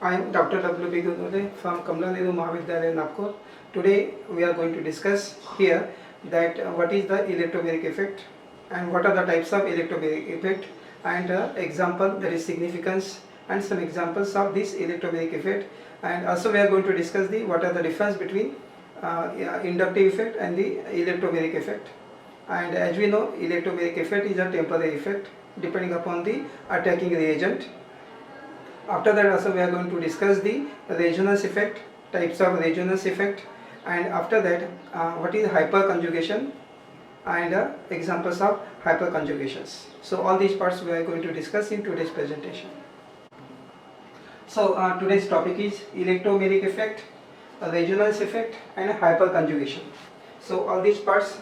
I am Dr. W.B. Gunole from Kamla Nehru Mahavidyalaya, Nagpur. Today we are going to discuss here that what is the electromagnetic effect and what are the types of electromagnetic effect and example, that is significance, and some examples of this electromagnetic effect, and also we are going to discuss the what are the difference between inductive effect and the electromagnetic effect. And as we know, electromagnetic effect is a temporary effect depending upon the attacking reagent. After that also we are going to discuss the resonance effect, types of resonance effect, and after that what is hyperconjugation and examples of hyperconjugations. So all these parts we are going to discuss in today's presentation. So today's topic is electromagnetic effect, resonance effect, and hyperconjugation. So all these parts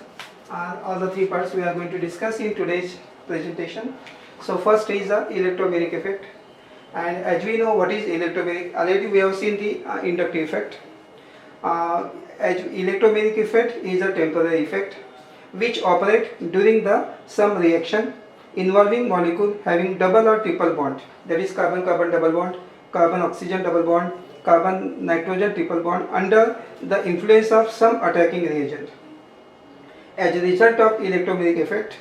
are all the three parts we are going to discuss in today's presentation. So first is the electromagnetic effect. And as we know what is electromagnetic, already we have seen the inductive effect. As electromagnetic effect is a temporary effect which operate during the some reaction involving molecule having double or triple bond, that is carbon-carbon double bond, carbon-oxygen double bond, carbon-nitrogen triple bond under the influence of some attacking reagent. As a result of electromagnetic effect,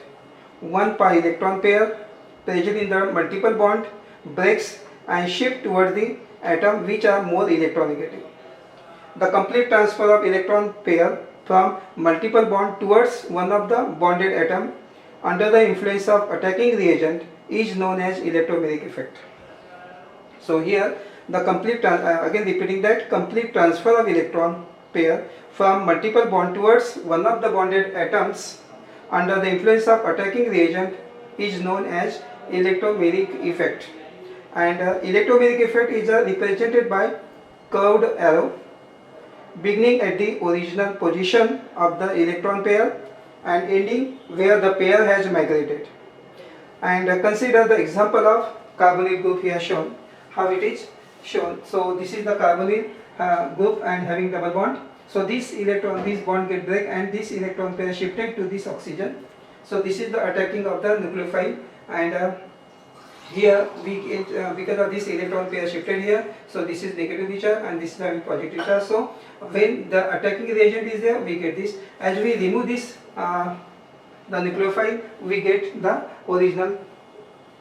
one pi electron pair present in the multiple bond breaks and shift towards the atom which are more electronegative. The complete transfer of electron pair from multiple bond towards one of the bonded atom under the influence of attacking reagent is known as electromagnetic effect. So here the complete again repeating that complete transfer of electron pair from multiple bond towards one of the bonded atoms under the influence of attacking reagent is known as electromagnetic effect. And electromagnetic effect is represented by curved arrow beginning at the original position of the electron pair and ending where the pair has migrated. And consider the example of carbonyl group here shown, how it is shown. So this is the carbonyl group and having double bond. So this electron, this bond get break and this electron pair shifted to this oxygen. So this is the attacking of the nucleophile, and here we get because of this electron pair shifted here, so this is negative charge and this is having positive charge. So when the attacking reagent is there, we get this. As we remove this the nucleophile, we get the original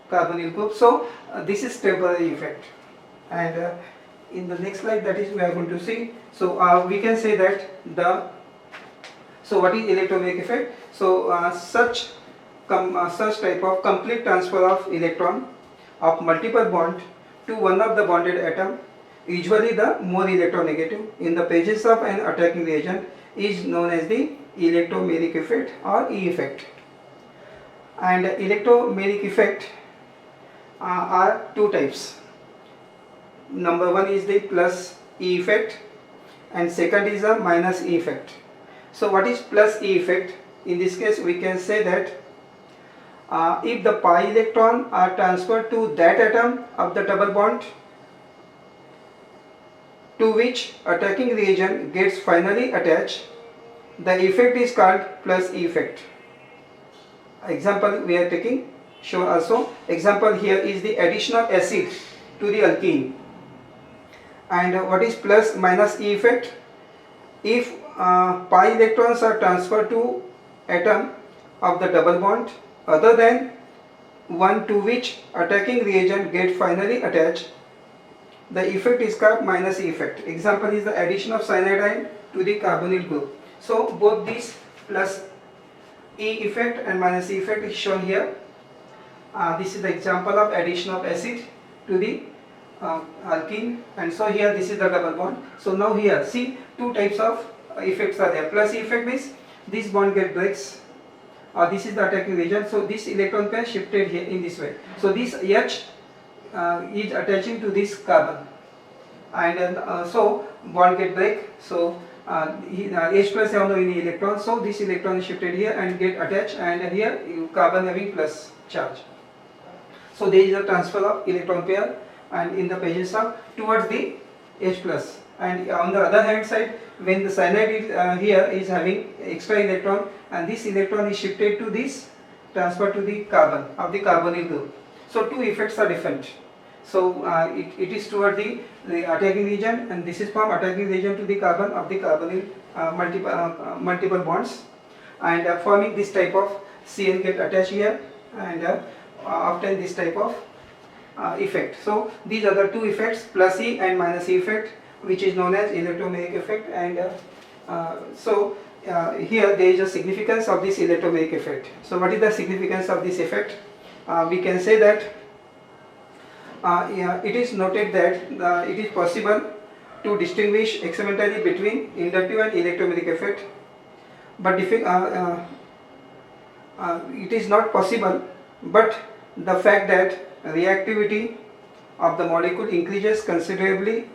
carbonyl group. So this is temporary effect, and in the next slide, that is we are going to see. So we can say that what is electromagnetic effect? So such type of complete transfer of electron of multiple bond to one of the bonded atom, usually the more electronegative, in the presence of an attacking reagent is known as the electromagnetic effect or E effect. And electromagnetic effect are two types. Number one is the plus E effect and second is the minus E effect. So what is plus E effect? In this case we can say that if the pi electron are transferred to that atom of the double bond to which attacking reagent gets finally attached, the effect is called plus E effect. Example we are taking shown also. Example here is the addition of acid to the alkene. And what is plus minus E effect? If pi electrons are transferred to atom of the double bond other than one to which attacking reagent get finally attached, the effect is called minus E effect. Example is the addition of cyanide to the carbonyl group. So both these plus E effect and minus E effect is shown here. This is the example of addition of acid to the alkene, and so here this is the double bond. So now here see two types of effects are there. Plus E effect means this bond get breaks, this is the attacking reagent, so this electron pair shifted here in this way. So this H is attaching to this carbon, and so bond get break. So H plus have no any electron, so this electron is shifted here and get attached, and here carbon having plus charge. So there is a transfer of electron pair and in the presence of towards the H plus. And on the other hand side, when the cyanide is, here is having extra electron and this electron is shifted to this, transferred to the carbon of the carbonyl group. So two effects are different. So it is toward the attacking region, and this is from attacking region to the carbon of the carbonyl multiple bonds, and forming this type of CN get attached here, and obtain this type of effect. So these are the two effects, plus E and minus E effect, which is known as electromagnetic effect. And here there is a significance of this electromagnetic effect. So what is the significance of this effect? We can say that it is noted that it is possible to distinguish experimentally between inductive and electromagnetic effect, but it is not possible, but the fact that reactivity of the molecule increases considerably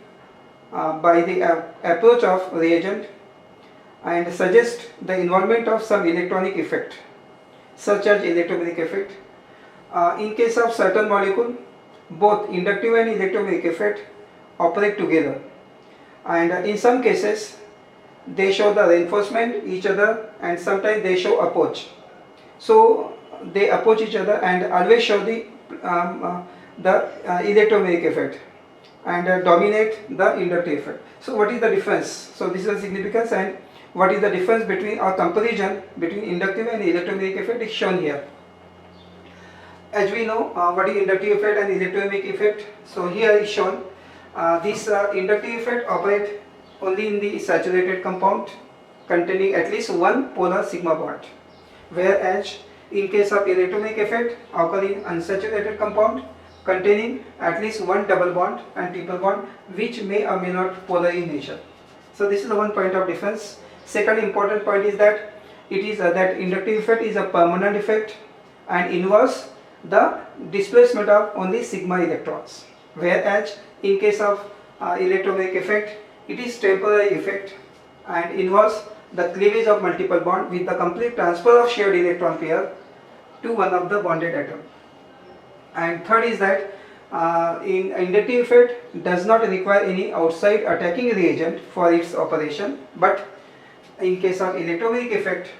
by the approach of reagent, and suggest the involvement of some electronic effect such as electromagnetic effect. In case of certain molecule, both inductive and electromagnetic effect operate together, and in some cases they show the reinforcement each other, and sometimes they show approach. So they approach each other and always show the electromagnetic effect and dominate the inductive effect. So what is the difference? So this is the significance, and what is the difference between or comparison between inductive and electromagnetic effect is shown here. As we know what is inductive effect and electromagnetic effect, so here is shown this inductive effect operate only in the saturated compound containing at least one polar sigma bond, whereas in case of electromagnetic effect occur in unsaturated compound containing at least one double bond and triple bond, which may or may not polar in nature. So this is the one point of difference. Second important point is that it is that inductive effect is a permanent effect and involves the displacement of only sigma electrons, whereas in case of electromagnetic effect it is temporary effect and involves the cleavage of multiple bond with the complete transfer of shared electron pair to one of the bonded atom. And third is that in inductive effect does not require any outside attacking reagent for its operation, but in case of electromagnetic effect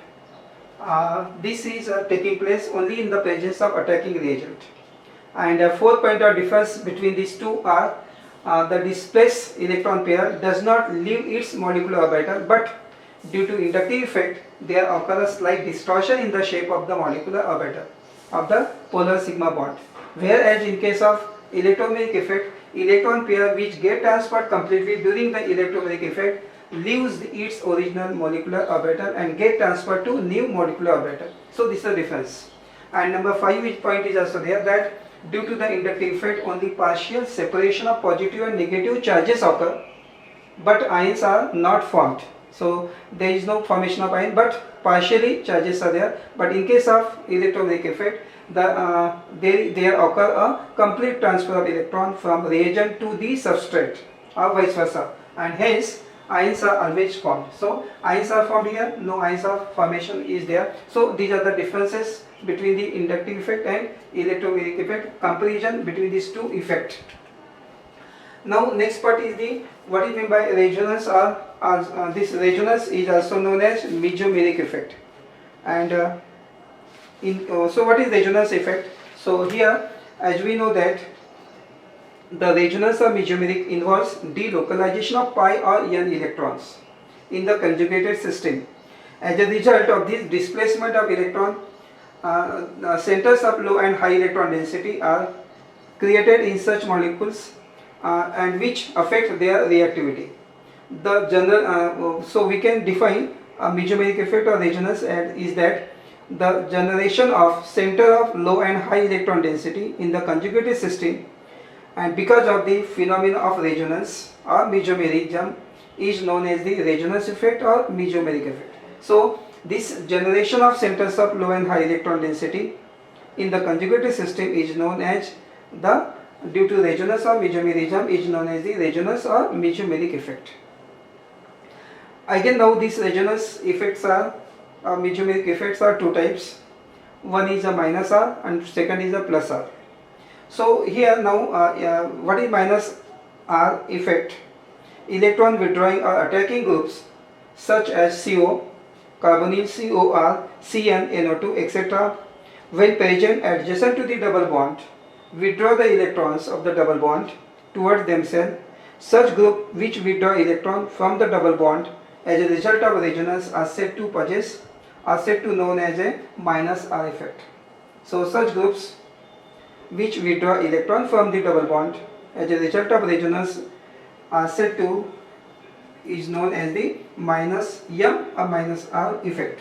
this is taking place only in the presence of attacking reagent. And fourth point of difference between these two are the displaced electron pair does not leave its molecular orbital, but due to inductive effect there occurs a slight distortion in the shape of the molecular orbital of the polar sigma bond, whereas in case of electromagnetic effect, electron pair which get transferred completely during the electromagnetic effect leaves its original molecular orbital and get transferred to new molecular orbital. So this is the difference. And number 5 which point is also there, that due to the inductive effect only partial separation of positive and negative charges occur, but ions are not formed. So there is no formation of ion, but partially charges are there. But in case of electromagnetic effect, there occur a complete transfer of electron from reagent to the substrate or vice versa, and hence ions are always formed. So ions are formed here, no ions of formation is there. So these are the differences between the inductive effect and electromagnetic effect, comparison between these two effects. Now next part is the what is meant by resonance, or this resonance is also known as mesomeric effect. And so what is resonance effect? So here, as we know that the resonance of mesomeric involves delocalization of pi or n electrons in the conjugated system. As a result of this displacement of electron, centers of low and high electron density are created in such molecules and which affect their reactivity. The general, so we can define a mesomeric effect or resonance as is that the generation of center of low and high electron density in the conjugated system, and because of the phenomena of resonance or mesomerism is known as the resonance effect or mesomeric effect. So this generation of centers of low and high electron density in the conjugated system is known as the, due to resonance or mesomerism, is known as the resonance or mesomeric effect. Again, now these resonance effects are mesomeric effects are two types. One is a minus R and second is a plus R. So here now what is minus R effect? Electron withdrawing or attacking groups such as CO, carbonyl COR, CN, NO2, etc. when present adjacent to the double bond withdraw the electrons of the double bond towards themselves. Such group which withdraw electron from the double bond as a result of resonance are said to known as a minus R effect. So such groups which withdraw electron from the double bond as a result of resonance are said to is known as the minus M or minus R effect.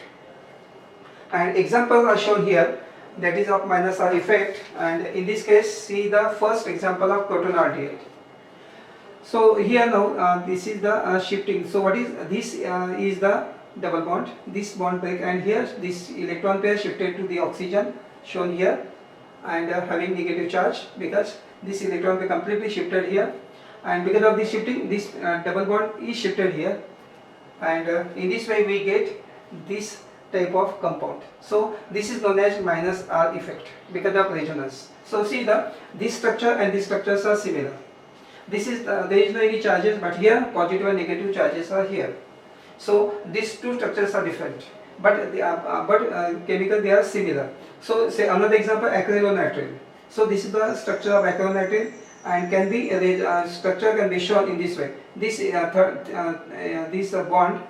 And examples are shown here, that is of minus R effect, and in this case see the first example of proton RDL. So here now this is the shifting. So what is this? Is the double bond, this bond break, and here this electron pair shifted to the oxygen shown here, and having negative charge because this electron pair completely shifted here, and because of this shifting this double bond is shifted here, and in this way we get this type of compound. So this is known as minus R effect because of resonance. So see this structure and these structures are similar. This is there is no any charges, but here positive and negative charges are here. So these two structures are different, but chemical they are similar. So say another example, acrylonitrile. So this is the structure of acrylonitrile, and can be structure can be shown in this way. This this bond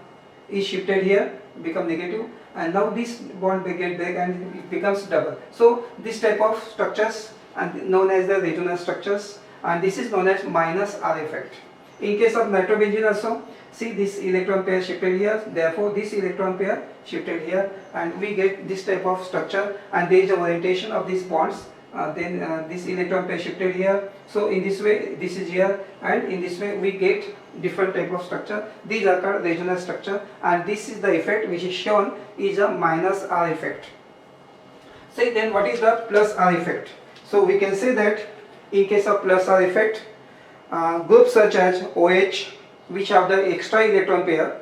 is shifted here, become negative, and now this bond get back and it becomes double. So this type of structures and known as the resonance structures, and this is known as minus R effect. In case of nitrobenzene also, see this electron pair shifted here, therefore this electron pair shifted here, and we get this type of structure, and there is a orientation of these bonds. Then this electron pair shifted here, so in this way this is here, and in this way we get different type of structure. These are called resonance structure, and this is the effect which is shown is a minus R effect. Say then what is the plus R effect? So we can say that in case of plus R effect, groups such as OH which have the extra electron pair,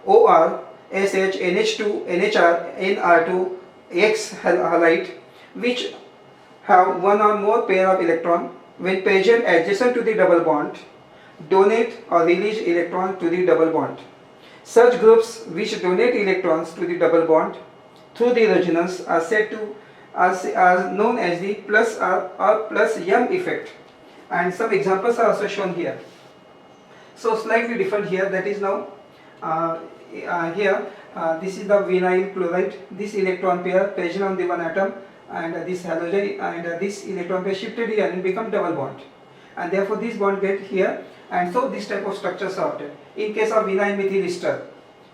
OR, SH, NH2, NHR, NR2, X halide which have one or more pair of electron, when present adjacent to the double bond, donate or release electron to the double bond. Such groups which donate electrons to the double bond through the resonance are said to are known as the plus R or plus M effect, and some examples are also shown here. So slightly different here, that is now here this is the vinyl chloride, this electron pair present on the one atom, and this halogen, and this electron pair shifted here and become double bond, and therefore this bond get here, and so this type of structures are obtained. In case of vinyl methyl ester,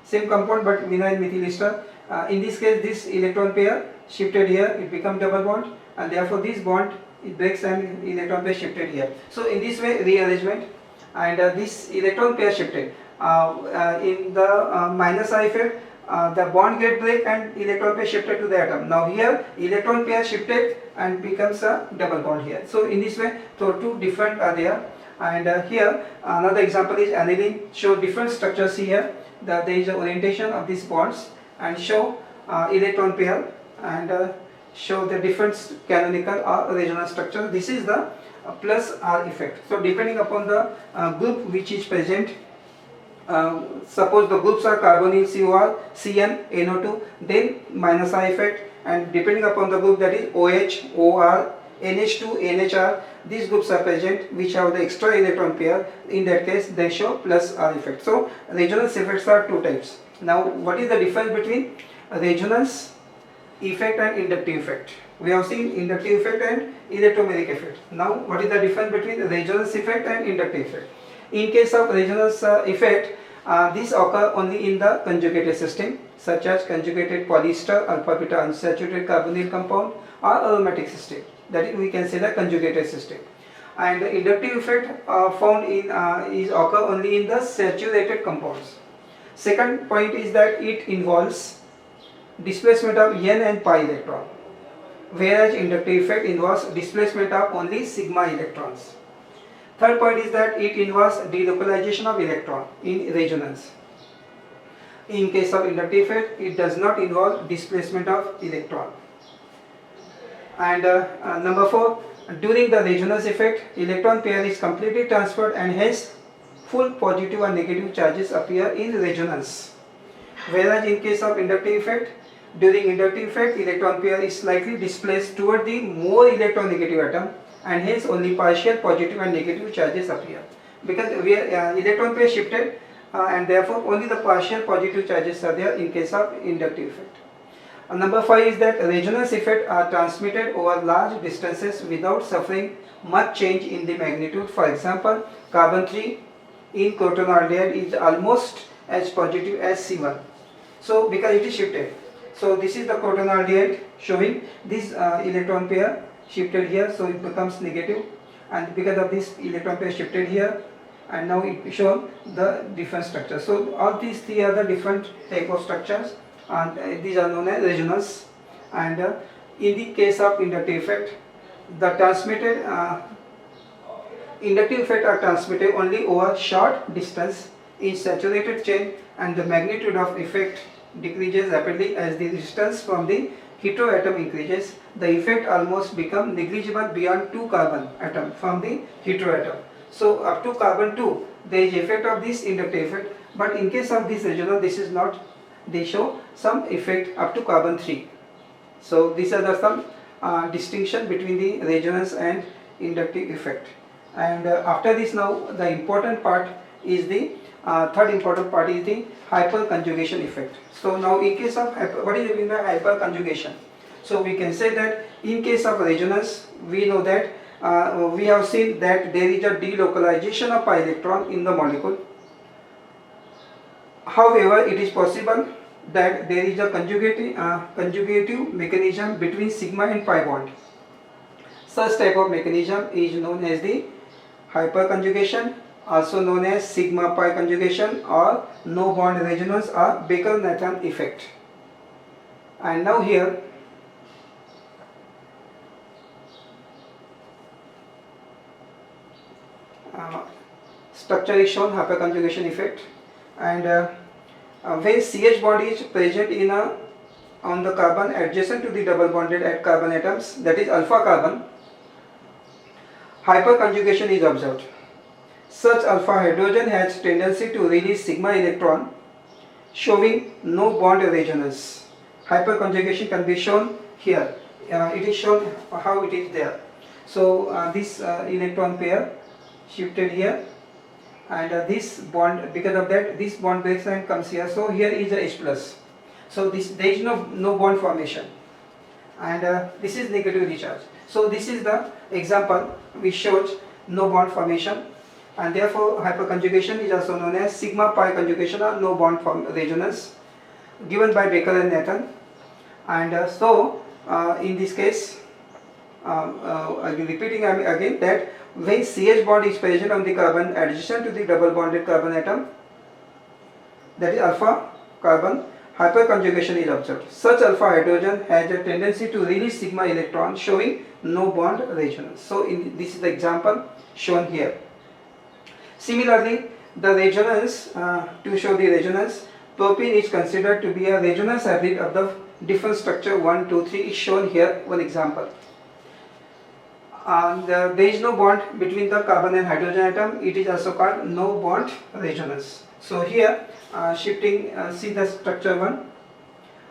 same compound but vinyl methyl ester, in this case this electron pair shifted here, it become double bond, and therefore this bond it breaks and electron pair shifted here. So in this way rearrangement, and this electron pair shifted in the minus R effect, the bond get break and electron pair shifted to the atom. Now here electron pair shifted and becomes a double bond here. So in this way, so two different are there, and here another example is aniline. Show different structures here. There is a orientation of these bonds and show electron pair, and show the different canonical or resonance structure. This is the plus R effect. So depending upon the group which is present, suppose the groups are carbonyl COR, CN, NO2, then minus R effect, and depending upon the group, that is OH, OR, NH2, NHR, these groups are present which have the extra electron pair. In that case they show plus R effect. So resonance effects are two types. Now what is the difference between resonance effect and inductive effect? We have seen inductive effect and electromagnetic effect. Now what is the difference between resonance effect and inductive effect? In case of resonance effect, these occur only in the conjugated system, such as conjugated polyester, alpha beta unsaturated carbonyl compound, or aromatic system. That is, we can say the conjugated system. And the inductive effect found in is occur only in the saturated compounds. Second point is that it involves displacement of n and pi electron, whereas inductive effect involves displacement of only sigma electrons. Third point is that it involves delocalization of electron in resonance. In case of inductive effect, it does not involve displacement of electron. And number 4, during the resonance effect, electron pair is completely transferred, and hence full positive and negative charges appear in resonance. Whereas in case of inductive effect, during inductive effect, electron pair is slightly displaced toward the more electronegative atom, and hence only partial positive and negative charges appear. Because we are, electron pair shifted, and therefore only the partial positive charges are there in case of inductive effect. Number 5 is that resonance effects are transmitted over large distances without suffering much change in the magnitude. For example, carbon 3 in protonaldehyde is almost as positive as C1. So because it is shifted. So this is the protonaldehyde showing this electron pair shifted here, so it becomes negative, and because of this electron pair shifted here, and now it shown the different structure. So all these three are the different type of structures, and these are known as resonance. And in the case of inductive effect, the transmitted inductive effect are transmitted only over short distance in saturated chain, and the magnitude of effect decreases rapidly as the distance from the heteroatom increases. The effect almost become negligible beyond 2 carbon atom from the heteroatom. So up to carbon 2 there is effect of this inductive effect, but in case of this resonance this is not. They show some effect up to carbon 3. So these are the some distinction between the resonance and inductive effect. And after this, now the important part is the third important part is the hyperconjugation effect. So now in case of what is the hyperconjugation? So we can say that in case of resonance, we know that we have seen that there is a delocalization of pi electron in the molecule. However, it is possible that there is a conjugative mechanism between sigma and pi bond. Such type of mechanism is known as the hyperconjugation, also known as sigma pi conjugation, or no bond resonance, or Baker-Nathan effect. And now here structure is shown, hyperconjugation effect. And when CH bond is present in on the carbon adjacent to the double bonded at carbon atoms, that is alpha carbon, hyperconjugation is observed. Such alpha hydrogen has tendency to release sigma electron, showing no bond resonance. Hyperconjugation can be shown here. It is shown how it is there. So this electron pair shifted here, and this bond, because of that this bond breaks and comes here. So here is a H plus. So this, there is no bond formation, and this is negatively charged. So this is the example which shows no bond formation, and therefore hyperconjugation is also known as sigma pi conjugation, or no bond form resonance, given by Baker and Nathan. And so in this case, repeating again that when CH bond is present on the carbon adjacent to the double bonded carbon atom, that is alpha carbon, hyperconjugation is observed. Such alpha hydrogen has a tendency to release sigma electron, showing no bond resonance. So this is the example shown here. Similarly, the resonance, to show the resonance, propene is considered to be a resonance hybrid of the different structure 1, 2, 3 is shown here, one example. And there is no bond between the carbon and hydrogen atom. It is also called no bond resonance. So here shifting, see the structure 1,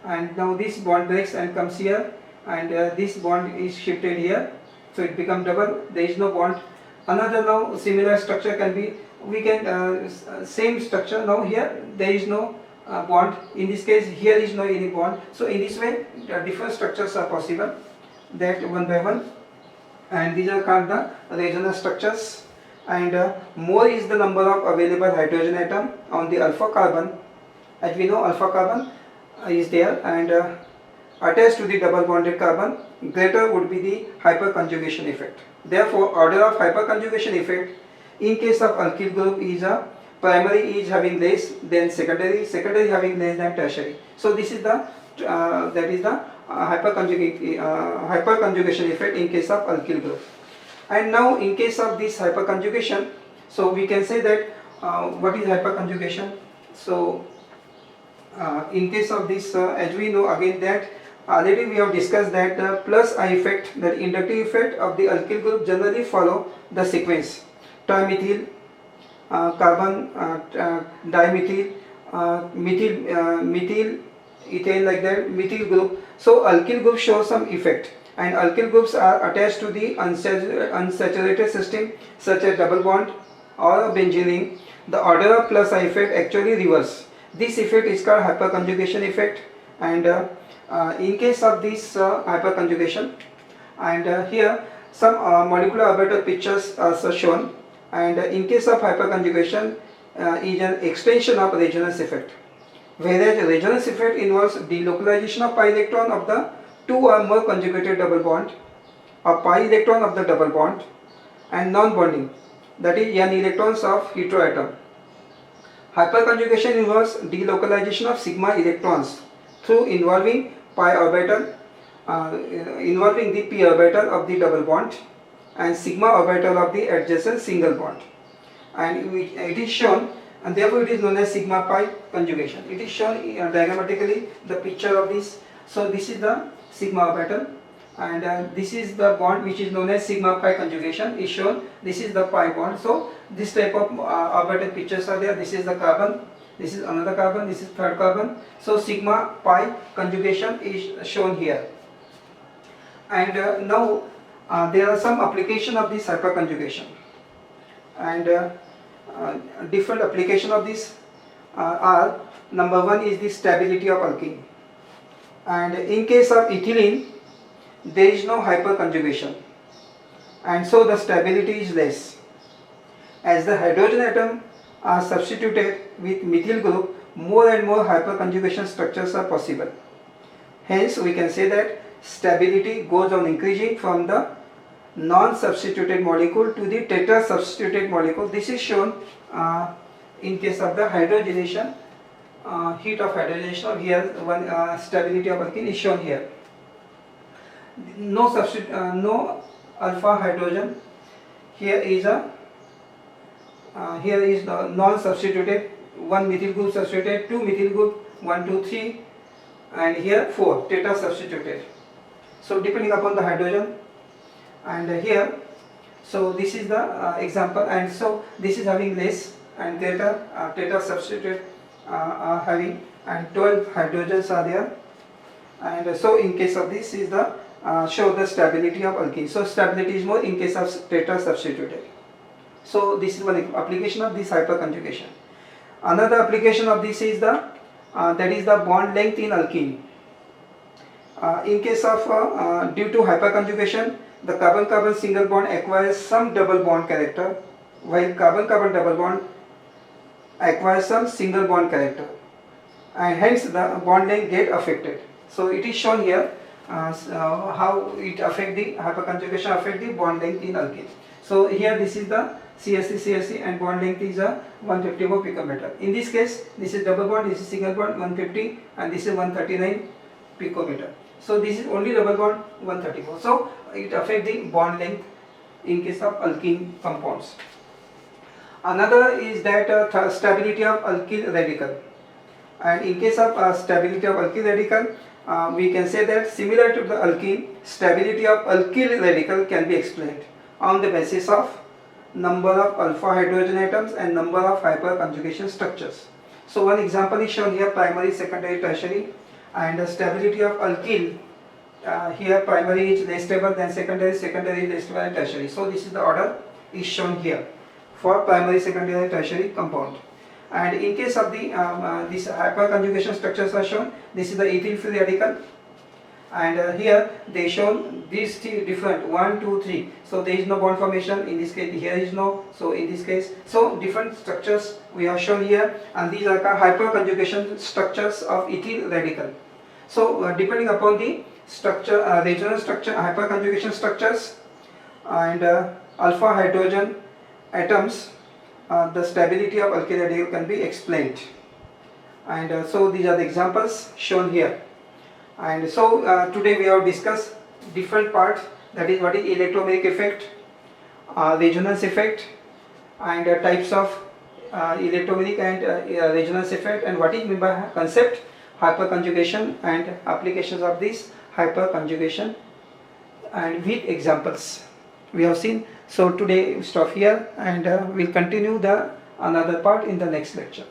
and now this bond breaks and comes here, and this bond is shifted here, so it becomes double. There is no bond. Another now similar structure can be, we can same structure, now here there is no bond. In this case here is no any bond. So in this way different structures are possible, that one by one. And these are called the resonance structures. And more is the number of available hydrogen atom on the alpha carbon. As we know, alpha carbon is there, and attached to the double bonded carbon, greater would be the hyperconjugation effect. Therefore, order of hyperconjugation effect in case of alkyl group is a primary is having less than secondary, secondary having less than tertiary. So this is the that is the hyperconjugation effect in case of alkyl group. And now in case of this hyperconjugation, so we can say that what is hyperconjugation. So in case of this, as we know again that already we have discussed that the plus I effect, that inductive effect of the alkyl group generally follow the sequence trimethyl, carbon, dimethyl, methyl, ethyl, like that, methyl group. So alkyl group shows some effect, and alkyl groups are attached to the unsaturated system such as double bond or benzene ring, the order of plus I effect actually reverse. This effect is called hyperconjugation effect, and in case of this hyperconjugation, and here some molecular orbital pictures are shown, and in case of hyperconjugation is an extension of resonance effect, whereas resonance effect involves delocalization of pi electron of the two or more conjugated double bond or pi electron of the double bond and non-bonding, that is n electrons of heteroatom. Hyperconjugation involves delocalization of sigma electrons through involving pi orbital, involving the p orbital of the double bond and sigma orbital of the adjacent single bond, and it is shown, and therefore it is known as sigma pi conjugation. It is shown diagrammatically, the picture of this. So this is the sigma orbital, and this is the bond which is known as sigma pi conjugation is shown. This is the pi bond. So this type of orbital pictures are there. This is the carbon, this is another carbon, this is third carbon. So sigma pi conjugation is shown here. And now there are some application of this hyperconjugation, and different application of this are: number one is the stability of alkene, and in case of ethylene there is no hyperconjugation, and so the stability is less. As the hydrogen atom are substituted with methyl group, more and more hyperconjugation structures are possible. Hence we can say that stability goes on increasing from the non-substituted molecule to the tetra-substituted molecule. This is shown in case of the hydrogenation, heat of hydrogenation. Here one stability of alkene is shown here. No alpha hydrogen. Here is the non-substituted, one methyl group substituted, two methyl group, 1, 2, 3, and here 4 tetra substituted. So depending upon the hydrogen, and here, so this is the example, and so this is having less, and tetra substituted are having, and 12 hydrogens are there, and so in case of this is the show the stability of alkene. So stability is more in case of tetra substituted. So this is one application of this hyperconjugation. Another application of this is the that is the bond length in alkene. In case of due to hyperconjugation, the carbon-carbon single bond acquires some double bond character, while carbon-carbon double bond acquires some single bond character, and hence the bond length get affected. So it is shown here how it affect the hyperconjugation affect the bond length in alkene. So here this is the CSC and bond length is 154 picometer. In this case, this is double bond, this is single bond 150, and this is 139 picometer. So this is only double bond 134. So it affects the bond length in case of alkene compounds. Another is that stability of alkyl radical, and in case of stability of alkyl radical, we can say that similar to the alkene, stability of alkyl radical can be explained on the basis of number of alpha hydrogen atoms and number of hyperconjugation structures. So one example is shown here: primary, secondary, tertiary, and the stability of alkyl. Here primary is less stable than secondary, secondary is less stable than tertiary. So this is the order is shown here for primary, secondary, and tertiary compound. And in case of the these hyperconjugation structures are shown. This is the ethyl free radical, and here they shown these three different 1, 2, 3. So there is no bond formation in this case. Here is no. So in this case, so different structures we have shown here, and these are the hyperconjugation structures of ethyl radical. So depending upon the structure, resonance structure, hyperconjugation structures, and alpha hydrogen atoms, the stability of alkyl radical can be explained. And so these are the examples shown here. And so today we have discussed different parts, that is what is electromagnetic effect, resonance effect, and types of electromagnetic and resonance effect, and what is meant by concept hyperconjugation and applications of this hyperconjugation, and with examples we have seen. So today we stop here, and we'll continue the another part in the next lecture.